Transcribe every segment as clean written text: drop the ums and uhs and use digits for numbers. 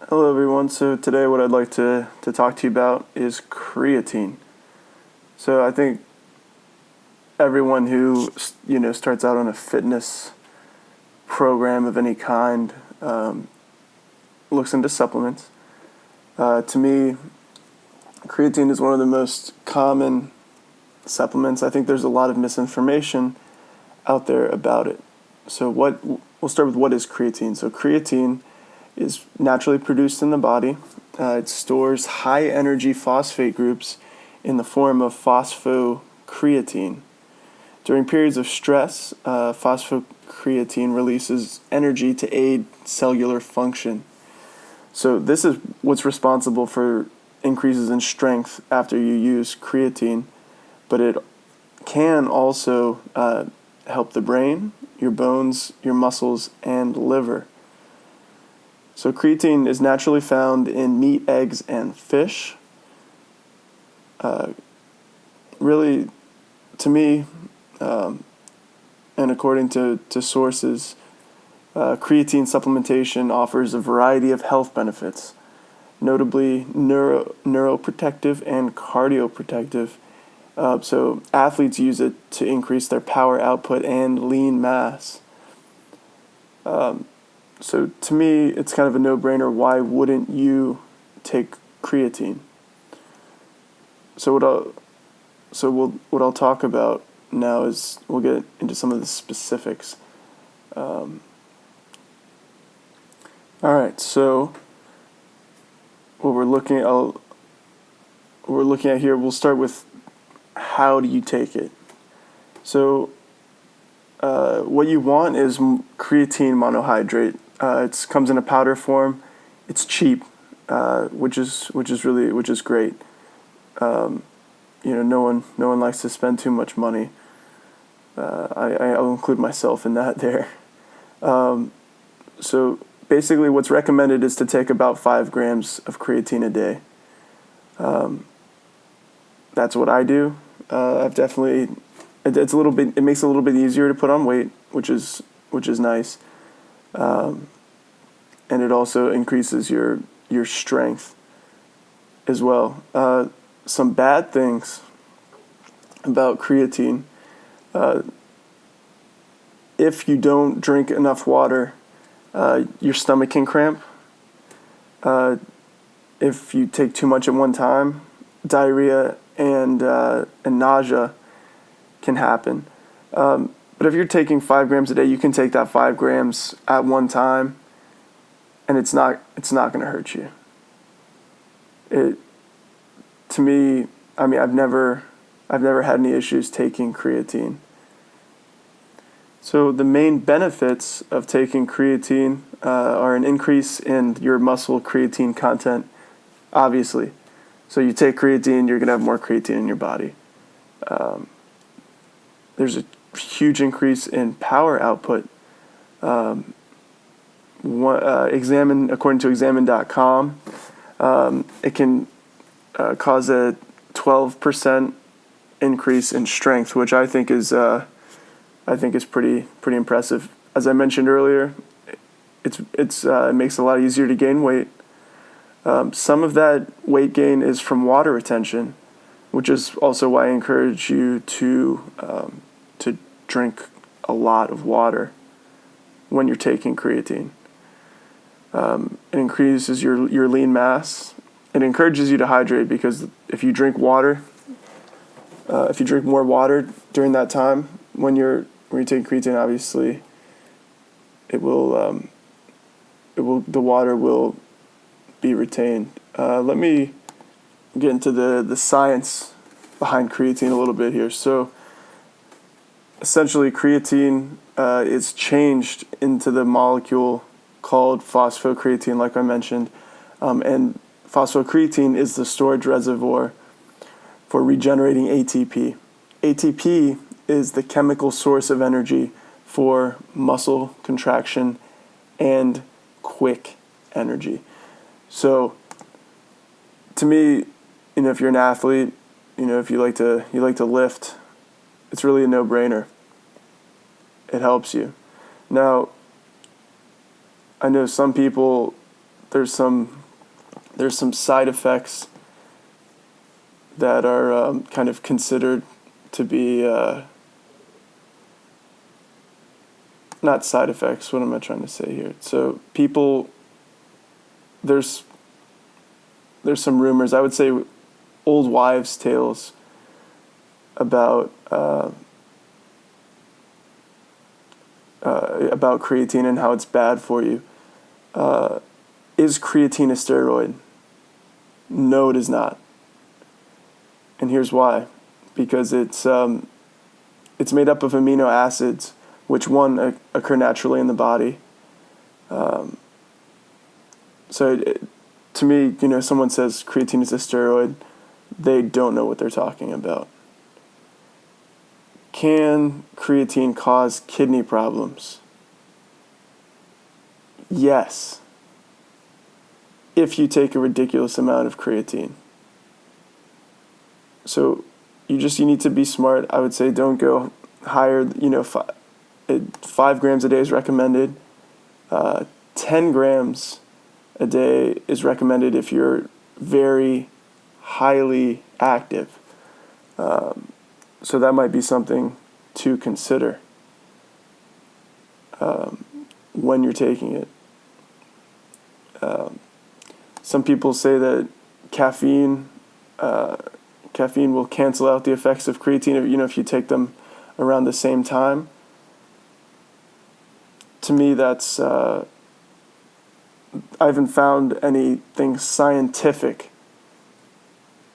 Hello everyone. So today what I'd like to talk to you about is creatine. So I think everyone who starts out on a fitness program of any kind looks into supplements. To me, creatine is one of the most common supplements. I think there's a lot of misinformation out there about it. So we'll start with what is creatine. So creatine is naturally produced in the body. It stores high energy phosphate groups in the form of phosphocreatine. During periods of stress, phosphocreatine releases energy to aid cellular function. So this is what's responsible for increases in strength after you use creatine, but it can also help the brain, your bones, your muscles, and liver. So creatine is naturally found in meat, eggs, and fish. Really, to me, and according to sources, creatine supplementation offers a variety of health benefits, notably neuroprotective and cardioprotective. So athletes use it to increase their power output and lean mass. So to me, it's kind of a no-brainer. Why wouldn't you take creatine? So what I'll talk about now is we'll get into some of the specifics. All right. So what we're looking at here, we'll start with how do you take it. So what you want is creatine monohydrate. It comes in a powder form. It's cheap, which is great. No one likes to spend too much money. I'll include myself in that there. So basically, what's recommended is to take about 5 grams of creatine a day. That's what I do. I've definitely. It's a little bit. It makes it a little bit easier to put on weight, which is nice. And it also increases your strength as well. Some bad things about creatine: if you don't drink enough water, your stomach can cramp. If you take too much at one time, diarrhea and nausea can happen. But if you're taking 5 grams a day, you can take that 5 grams at one time, and it's not going to hurt you. To me, I mean, I've never had any issues taking creatine. So the main benefits of taking creatine are an increase in your muscle creatine content, obviously. So you take creatine, you're going to have more creatine in your body. There's a huge increase in power output. According to examine.com, it can cause a 12% increase in strength, which I think is pretty impressive. As I mentioned earlier, it makes it a lot easier to gain weight. Some of that weight gain is from water retention, which is also why I encourage you to drink a lot of water when you're taking creatine. It increases your lean mass. It encourages you to hydrate, because if you drink water, if you drink more water during that time when you're taking creatine, obviously the water will be retained. Let me get into the science behind creatine a little bit here. So essentially, creatine is changed into the molecule called phosphocreatine, like I mentioned, and phosphocreatine is the storage reservoir for regenerating ATP. ATP is the chemical source of energy for muscle contraction and quick energy. So, to me, if you're an athlete, if you like to lift, it's really a no-brainer. It helps you. Now, I know some people there's some side effects that are kind of considered to be not side effects. What am I trying to say here? So people, there's some rumors. I would say old wives' tales about creatine and how it's bad for you. Is creatine a steroid? No, it is not. And here's why. Because it's made up of amino acids, which occur naturally in the body. To me, someone says creatine is a steroid, they don't know what they're talking about. Can creatine cause kidney problems? Yes. If you take a ridiculous amount of creatine. So you need to be smart. I would say don't go higher. 5 grams a day is recommended. 10 grams a day is recommended if you're very highly active. So that might be something to consider when you're taking it. Some people say that caffeine will cancel out the effects of creatine, if you take them around the same time. To me, that's I haven't found anything scientific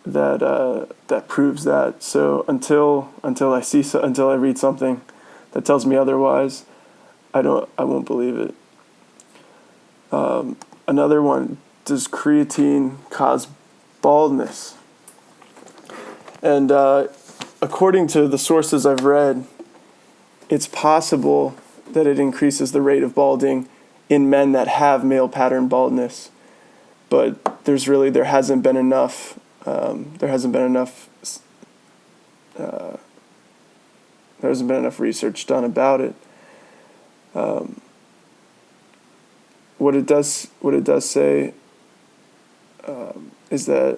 that proves that. So until I read something that tells me otherwise, I won't believe it. Another one: does creatine cause baldness? And according to the sources I've read, it's possible that it increases the rate of balding in men that have male pattern baldness, but there hasn't been enough research done about it. What it does say is that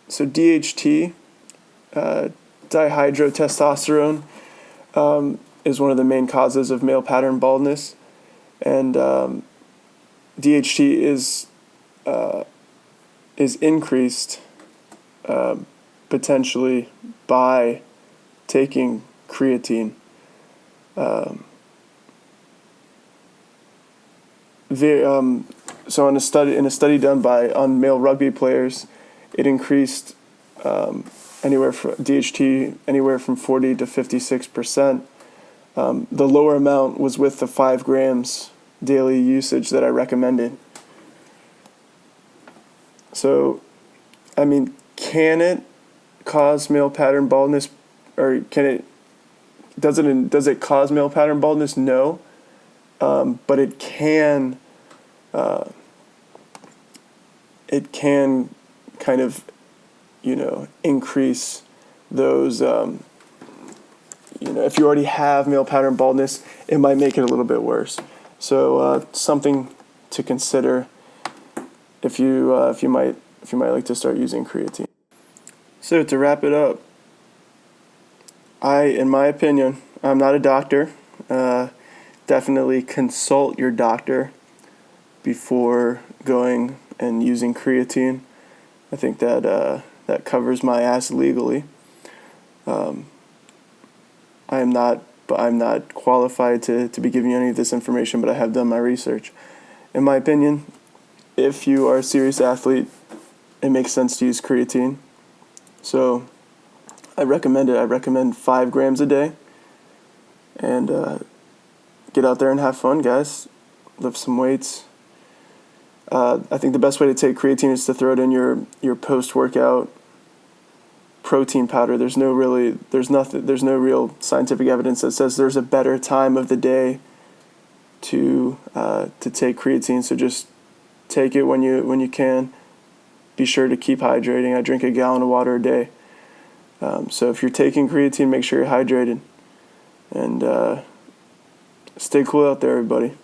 DHT, dihydrotestosterone, is one of the main causes of male pattern baldness, and DHT is increased potentially by taking creatine. So in a study done on male rugby players, it increased DHT anywhere from 40 to 56%. The lower amount was with the 5 grams daily usage that I recommended. So, can it cause male pattern baldness, or does it cause male pattern baldness? No, but it can kind of increase those. If you already have male pattern baldness, it might make it a little bit worse. So something to consider if you might like to start using creatine. So to wrap it up, in my opinion, I'm not a doctor. Definitely consult your doctor before going and using creatine. I think that covers my ass legally. I'm not qualified to be giving you any of this information, but I have done my research. In my opinion, if you are a serious athlete, it makes sense to use creatine. So I recommend it. I recommend 5 grams a day. And get out there and have fun, guys. Lift some weights. I think the best way to take creatine is to throw it in your post-workout protein powder. There's no real scientific evidence that says there's a better time of the day to take creatine. So just take it when you can. Be sure to keep hydrating. I drink a gallon of water a day. So if you're taking creatine, make sure you're hydrated. And stay cool out there, everybody.